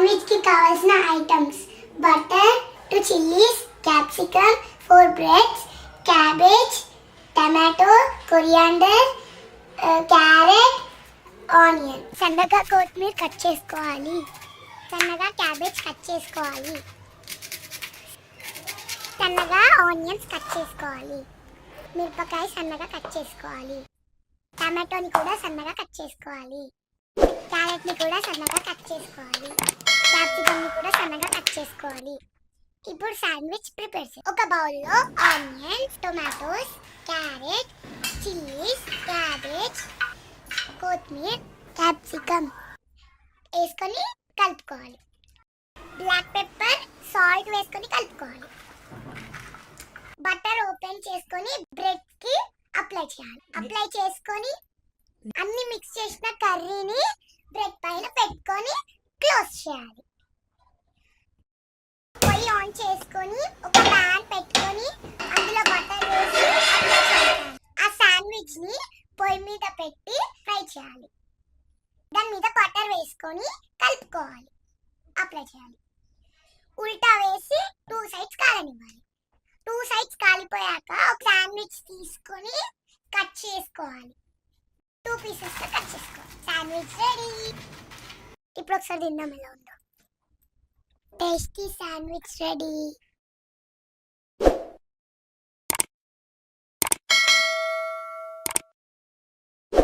Sandwich కి కావాల్సిన items butter, 2 chillies, capsicum, 4 breads, cabbage, tomato, coriander, carrot, onion. సన్నగా కొత్తిమీర కట్ చేసుకోవాలి. సన్నగా క్యాబేజ్ కట్ చేసుకోవాలి. సన్నగా ఆనియన్స్ కట్ చేసుకోవాలి. మిరపకాయ సన్నగా కట్ చేసుకోవాలి. టమాటోని కూడా సన్నగా కట్ చేసుకోవాలి. క్యారెట్ని కూడా సన్నగా కట్ చేసుకోవాలి. క్యాప్సికమ్ని కూడా సన్నగా కట్ చేసుకోవాలి. ఇప్పుడు శాండ్విచ్ ప్రిపేర్ చేయాలి. ఒక బౌల్లో onions, tomatoes, carrot, chillies, cabbage, కొత్తిమీర, క్యాప్సికమ్ వేసుకొని కలుపుకోవాలి. బ్లాక్ పెప్పర్, సాల్ట్ వేసుకొని కలుపుకోవాలి. బటర్ ఓపెన్ చేసుకొని బ్రెడ్ కి అప్లై చేయాలి. అప్లై చేసుకొని అన్ని మిక్స్ చేసిన కర్రీని బ్రెడ్ పైన పెట్టుకొని క్లోజ్ చేయాలి. పొయ్యి ఆన్ చేసుకొని ఒక ప్యాన్ పెట్టుకొని అందులో బటర్ వేసి అప్లై చేయాలి. ఆ శాండ్విచ్ ని పొయ్యి మీద పెట్టి ఫ్రై చేయాలి. దాని మీద బటర్ వేసుకొని కలుపుకోవాలి. అప్లై చేయాలి. ఉల్టా వేసి 2 సైడ్స్ కాలనివ్వాలి. 2 సైడ్స్ కాలిపోయాక ఒక శాండ్విచ్ తీసుకొని కట్ చేసుకోవాలి. 2 పీసెస్ తో కట్ చేసుకోవాలి. Sandwich ready. ఇప్పుడు ఒకసారి తిందాం ఎలా ఉందో. Tasty sandwich ready.